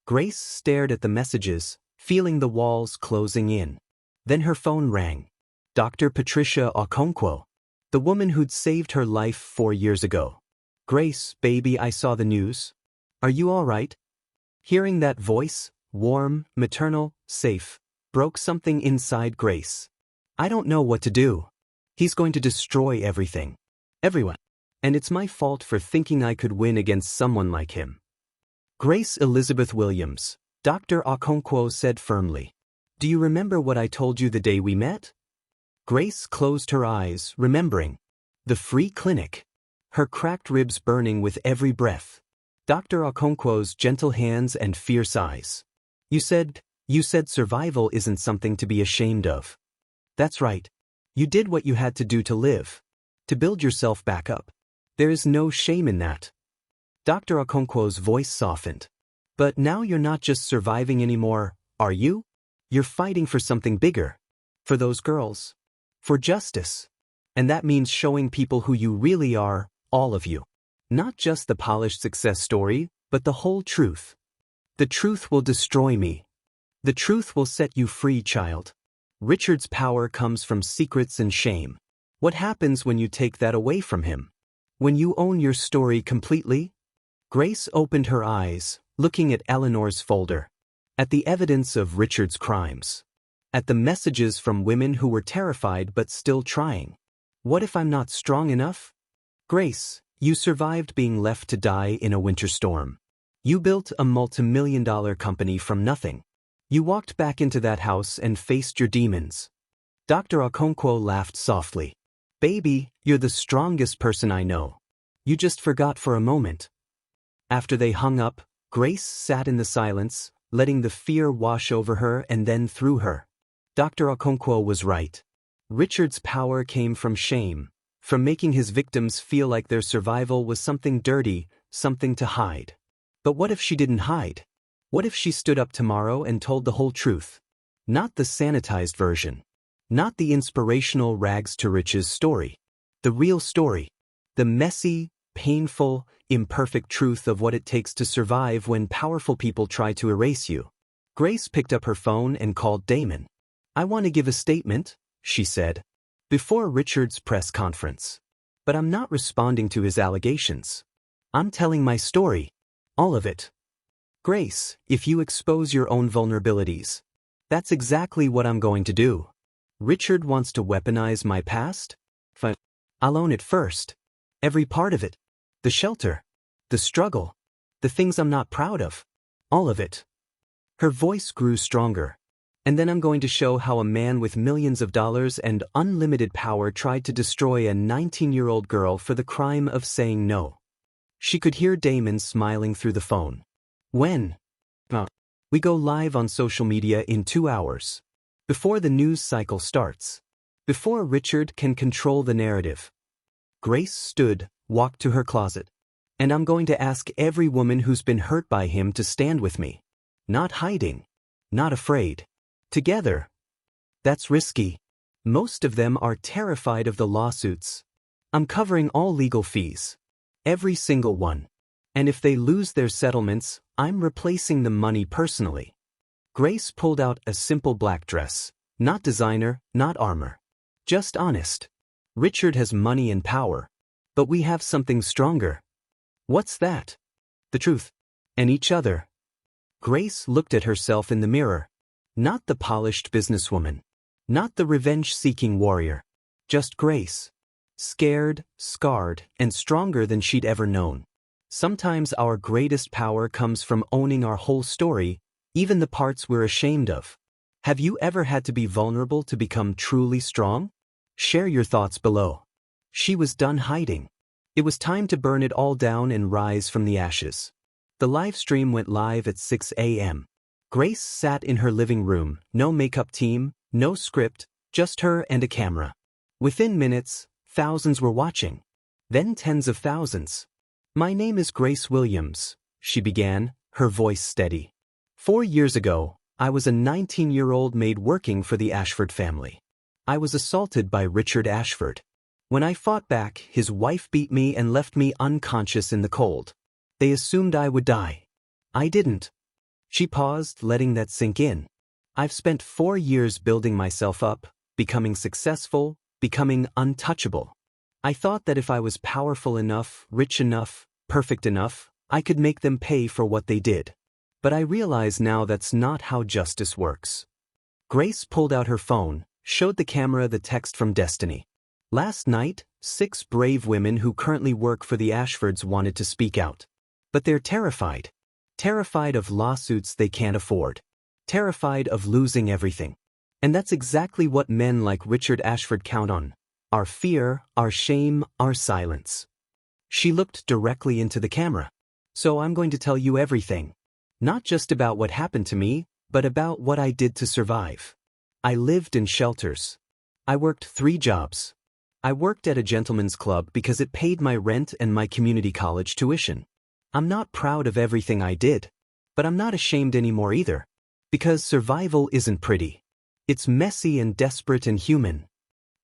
Speaker 1: Grace stared at the messages, feeling the walls closing in. Then her phone rang. Dr. Patricia Okonkwo. The woman who'd saved her life 4 years ago. "Grace, baby, I saw the news. Are you all right?" Hearing that voice, warm, maternal, safe, broke something inside Grace. "I don't know what to do. He's going to destroy everything. Everyone. And it's my fault for thinking I could win against someone like him." "Grace Elizabeth Williams," Dr. Okonkwo said firmly. "Do you remember what I told you the day we met?" Grace closed her eyes, remembering. The free clinic. Her cracked ribs burning with every breath. Dr. Okonkwo's gentle hands and fierce eyes. You said survival isn't something to be ashamed of." "That's right. You did what you had to do to live. To build yourself back up. There is no shame in that." Dr. Okonkwo's voice softened. "But now you're not just surviving anymore, are you? You're fighting for something bigger. For those girls. For justice. And that means showing people who you really are, all of you. Not just the polished success story, but the whole truth. The truth will destroy me. The truth will set you free, child. Richard's power comes from secrets and shame. What happens when you take that away from him? When you own your story completely?" Grace opened her eyes, looking at Eleanor's folder. At the evidence of Richard's crimes. At the messages from women who were terrified but still trying. What if I'm not strong enough? Grace, you survived being left to die in a winter storm. You built a multi-million-dollar company from nothing. You walked back into that house and faced your demons. Dr. Okonkwo laughed softly. "Baby, you're the strongest person I know. You just forgot for a moment." After they hung up, Grace sat in the silence, letting the fear wash over her and then through her. Dr. Okonkwo was right. Richard's power came from shame, from making his victims feel like their survival was something dirty, something to hide. But what if she didn't hide? What if she stood up tomorrow and told the whole truth? Not the sanitized version. Not the inspirational rags to riches story. The real story. The messy, painful, imperfect truth of what it takes to survive when powerful people try to erase you. Grace picked up her phone and called Damon. "I want to give a statement," she said, "before Richard's press conference. But I'm not responding to his allegations. I'm telling my story. All of it. Grace, if you expose your own vulnerabilities, that's exactly what I'm going to do. Richard wants to weaponize my past? Fine. I'll own it first. Every part of it. The shelter. The struggle. The things I'm not proud of. All of it." Her voice grew stronger. "And then I'm going to show how a man with millions of dollars and unlimited power tried to destroy a 19-year-old girl for the crime of saying no." She could hear Damon smiling through the phone. "When?" "We go live on social media in 2 hours. Before the news cycle starts. Before Richard can control the narrative." Grace stood, walked to her closet. "And I'm going to ask every woman who's been hurt by him to stand with me. Not hiding. Not afraid. Together. That's risky. Most of them are terrified of the lawsuits. I'm covering all legal fees. Every single one. And if they lose their settlements, I'm replacing the money personally." Grace pulled out a simple black dress. Not designer, not armor. Just honest. "Richard has money and power. But we have something stronger." "What's that?" "The truth. And each other." Grace looked at herself in the mirror. Not the polished businesswoman. Not the revenge-seeking warrior. Just Grace. Scared, scarred, and stronger than she'd ever known. Sometimes our greatest power comes from owning our whole story, even the parts we're ashamed of. Have you ever had to be vulnerable to become truly strong? Share your thoughts below. She was done hiding. It was time to burn it all down and rise from the ashes. The live stream went live at 6 a.m. Grace sat in her living room, no makeup team, no script, just her and a camera. Within minutes, thousands were watching. Then tens of thousands. "My name is Grace Williams," she began, her voice steady. 4 years ago, I was a 19-year-old maid working for the Ashford family. I was assaulted by Richard Ashford. When I fought back, his wife beat me and left me unconscious in the cold. They assumed I would die. I didn't. She paused, letting that sink in. I've spent 4 years building myself up, becoming successful, becoming untouchable. I thought that if I was powerful enough, rich enough, perfect enough, I could make them pay for what they did. But I realize now that's not how justice works. Grace pulled out her phone, showed the camera the text from Destiny. "Last night, 6 brave women who currently work for the Ashfords wanted to speak out. But they're terrified. Terrified of lawsuits they can't afford. Terrified of losing everything. And that's exactly what men like Richard Ashford count on. Our fear, our shame, our silence." She looked directly into the camera. "So I'm going to tell you everything. Not just about what happened to me, but about what I did to survive. I lived in shelters. I worked 3 jobs. I worked at a gentleman's club because it paid my rent and my community college tuition. I'm not proud of everything I did. But I'm not ashamed anymore either. Because survival isn't pretty. It's messy and desperate and human."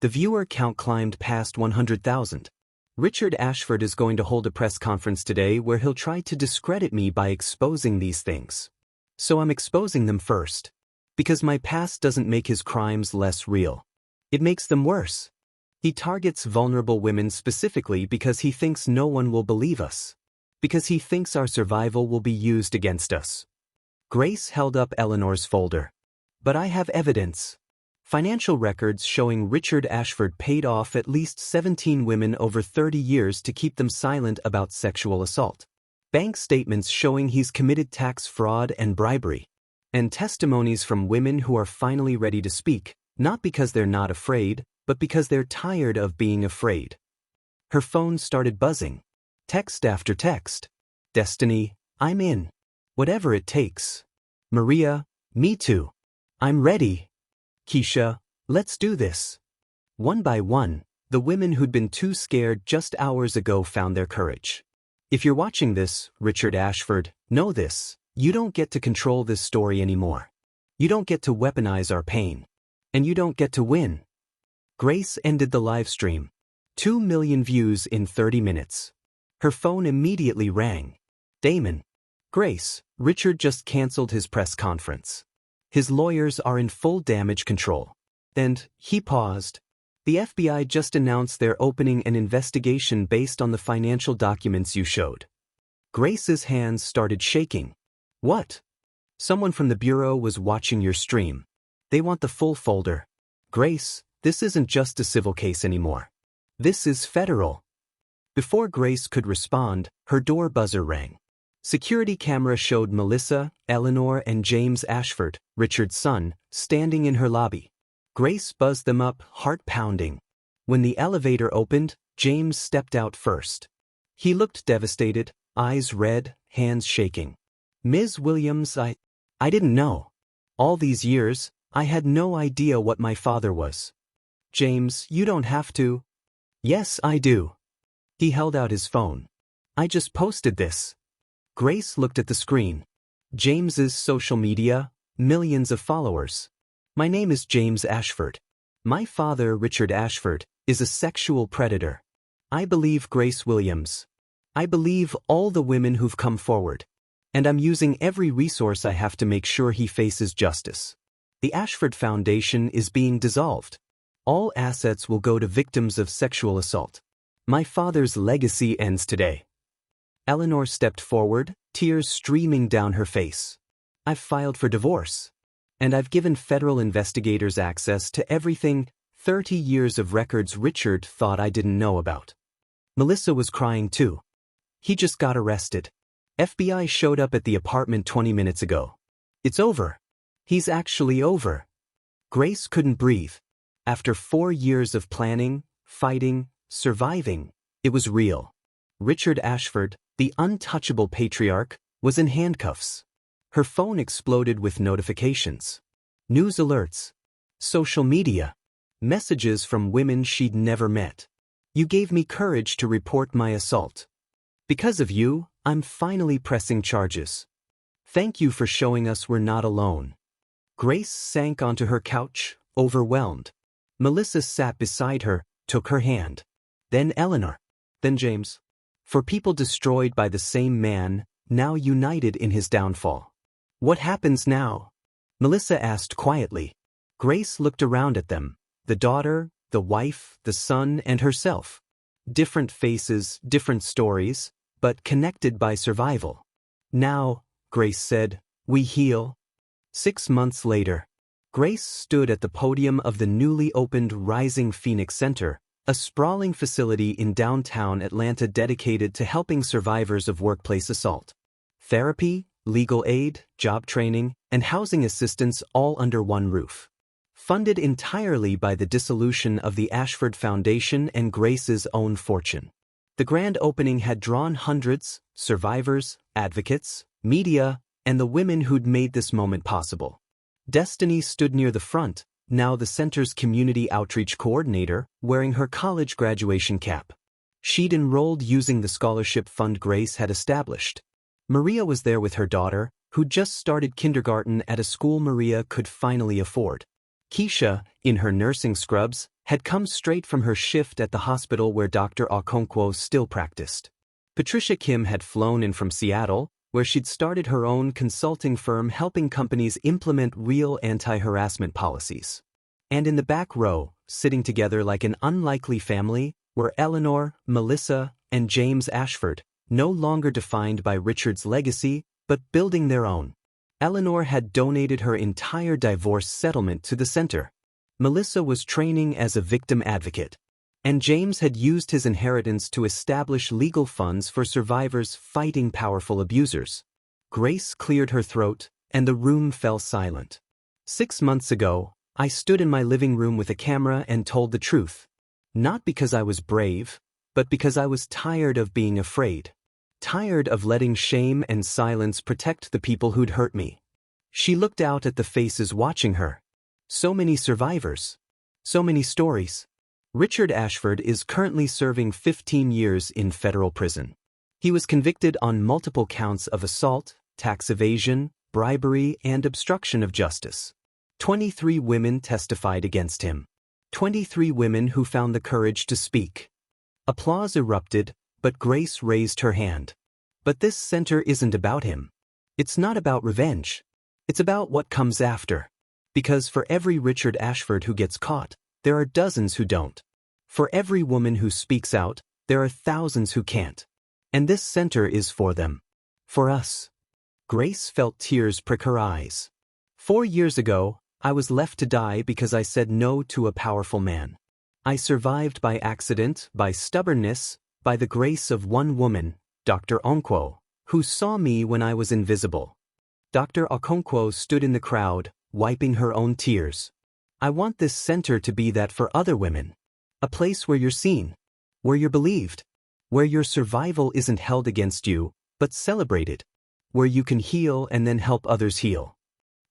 Speaker 1: The viewer count climbed past 100,000. Richard Ashford is going to hold a press conference today where he'll try to discredit me by exposing these things. So I'm exposing them first. Because my past doesn't make his crimes less real. It makes them worse. He targets vulnerable women specifically because he thinks no one will believe us. Because he thinks our survival will be used against us. Grace held up Eleanor's folder. "But I have evidence. Financial records showing Richard Ashford paid off at least 17 women over 30 years to keep them silent about sexual assault. Bank statements showing he's committed tax fraud and bribery. And testimonies from women who are finally ready to speak, not because they're not afraid, but because they're tired of being afraid." Her phone started buzzing. Text after text. "Destiny, I'm in. Whatever it takes. Maria, me too. I'm ready. Keisha, let's do this." One by one, the women who'd been too scared just hours ago found their courage. If you're watching this, Richard Ashford, know this. You don't get to control this story anymore. You don't get to weaponize our pain. And you don't get to win. Grace ended the live stream. 2 million views in 30 minutes. Her phone immediately rang. Damon. Grace, Richard just canceled his press conference. His lawyers are in full damage control. And, he paused. The FBI just announced they're opening an investigation based on the financial documents you showed. Grace's hands started shaking. What? Someone from the bureau was watching your stream. They want the full folder. Grace, this isn't just a civil case anymore. This is federal. Before Grace could respond, her door buzzer rang. Security camera showed Melissa, Eleanor, and James Ashford, Richard's son, standing in her lobby. Grace buzzed them up, heart pounding. When the elevator opened, James stepped out first. He looked devastated, eyes red, hands shaking. Ms. Williams, I didn't know. All these years, I had no idea what my father was. James, you don't have to. Yes, I do. He held out his phone. I just posted this. Grace looked at the screen. James's social media, millions of followers. My name is James Ashford. My father, Richard Ashford, is a sexual predator. I believe Grace Williams. I believe all the women who've come forward. And I'm using every resource I have to make sure he faces justice. The Ashford Foundation is being dissolved. All assets will go to victims of sexual assault. My father's legacy ends today. Eleanor stepped forward, tears streaming down her face. I've filed for divorce. And I've given federal investigators access to everything, 30 years of records Richard thought I didn't know about. Melissa was crying too. He just got arrested. FBI showed up at the apartment 20 minutes ago. It's over. He's actually over. Grace couldn't breathe. After 4 years of planning, fighting, surviving, it was real. Richard Ashford, the untouchable patriarch, was in handcuffs. Her phone exploded with notifications. News alerts. Social media. Messages from women she'd never met. You gave me courage to report my assault. Because of you, I'm finally pressing charges. Thank you for showing us we're not alone. Grace sank onto her couch, overwhelmed. Melissa sat beside her, took her hand. Then Eleanor. Then James. For people destroyed by the same man, now united in his downfall. What happens now? Melissa asked quietly. Grace looked around at them. The daughter, the wife, the son, and herself. Different faces, different stories, but connected by survival. Now, Grace said, we heal. 6 months later, Grace stood at the podium of the newly opened Rising Phoenix Center, a sprawling facility in downtown Atlanta dedicated to helping survivors of workplace assault. Therapy, legal aid, job training, and housing assistance all under one roof. Funded entirely by the dissolution of the Ashford Foundation and Grace's own fortune. The grand opening had drawn hundreds, survivors, advocates, media, and the women who'd made this moment possible. Destiny stood near the front, now the center's community outreach coordinator, wearing her college graduation cap. She'd enrolled using the scholarship fund Grace had established. Maria was there with her daughter, who'd just started kindergarten at a school Maria could finally afford. Keisha, in her nursing scrubs, had come straight from her shift at the hospital where Dr. Okonkwo still practiced. Patricia Kim had flown in from Seattle, where she'd started her own consulting firm helping companies implement real anti-harassment policies. And in the back row, sitting together like an unlikely family, were Eleanor, Melissa, and James Ashford, no longer defined by Richard's legacy, but building their own. Eleanor had donated her entire divorce settlement to the center. Melissa was training as a victim advocate. And James had used his inheritance to establish legal funds for survivors fighting powerful abusers. Grace cleared her throat, and the room fell silent. 6 months ago, I stood in my living room with a camera and told the truth. Not because I was brave, but because I was tired of being afraid. Tired of letting shame and silence protect the people who'd hurt me. She looked out at the faces watching her. So many survivors. So many stories. Richard Ashford is currently serving 15 years in federal prison. He was convicted on multiple counts of assault, tax evasion, bribery, and obstruction of justice. 23 women testified against him. 23 women who found the courage to speak. Applause erupted, but Grace raised her hand. But this center isn't about him. It's not about revenge. It's about what comes after. Because for every Richard Ashford who gets caught, there are dozens who don't. For every woman who speaks out, there are thousands who can't. And this center is for them. For us. Grace felt tears prick her eyes. 4 years ago, I was left to die because I said no to a powerful man. I survived by accident, by stubbornness, by the grace of one woman, Dr. Okonkwo, who saw me when I was invisible. Dr. Okonkwo stood in the crowd, wiping her own tears. I want this center to be that for other women. A place where you're seen, where you're believed, where your survival isn't held against you, but celebrated, where you can heal and then help others heal.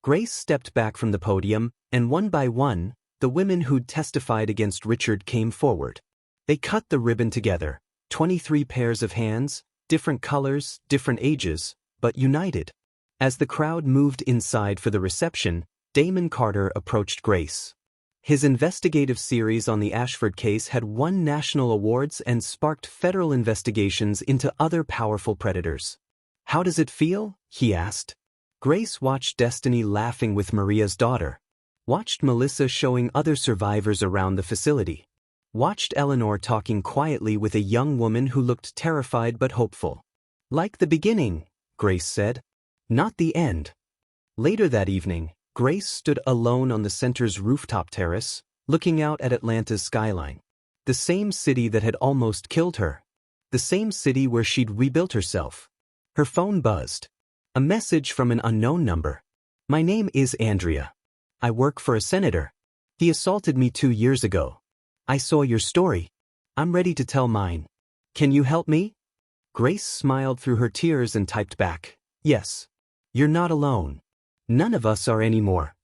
Speaker 1: Grace stepped back from the podium, and one by one, the women who'd testified against Richard came forward. They cut the ribbon together, 23 pairs of hands, different colors, different ages, but united. As the crowd moved inside for the reception, Damon Carter approached Grace. His investigative series on the Ashford case had won national awards and sparked federal investigations into other powerful predators. "How does it feel?" he asked. Grace watched Destiny laughing with Maria's daughter. Watched Melissa showing other survivors around the facility. Watched Eleanor talking quietly with a young woman who looked terrified but hopeful. "Like the beginning," Grace said. "Not the end." Later that evening, Grace stood alone on the center's rooftop terrace, looking out at Atlanta's skyline. The same city that had almost killed her. The same city where she'd rebuilt herself. Her phone buzzed. A message from an unknown number. "My name is Andrea. I work for a senator. He assaulted me 2 years ago. I saw your story. I'm ready to tell mine. Can you help me?" Grace smiled through her tears and typed back, "Yes. You're not alone. None of us are anymore."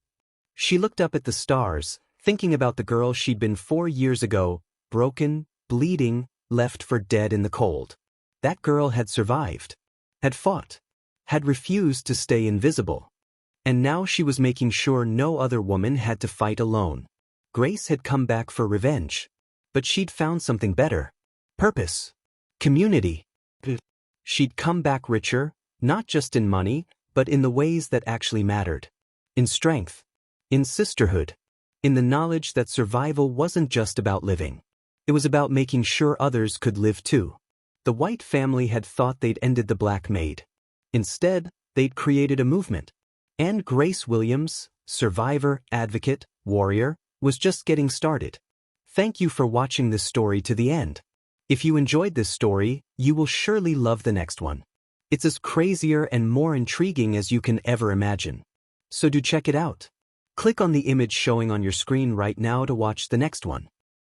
Speaker 1: She looked up at the stars, thinking about the girl she'd been 4 years ago, broken, bleeding, left for dead in the cold. That girl had survived. Had fought. Had refused to stay invisible. And now she was making sure no other woman had to fight alone. Grace had come back for revenge. But she'd found something better. Purpose. Community. She'd come back richer, not just in money, but in the ways that actually mattered. In strength. In sisterhood. In the knowledge that survival wasn't just about living. It was about making sure others could live too. The white family had thought they'd ended the black maid. Instead, they'd created a movement. And Grace Williams, survivor, advocate, warrior, was just getting started. Thank you for watching this story to the end. If you enjoyed this story, you will surely love the next one. It's as crazier and more intriguing as you can ever imagine. So do check it out. Click on the image showing on your screen right now to watch the next one.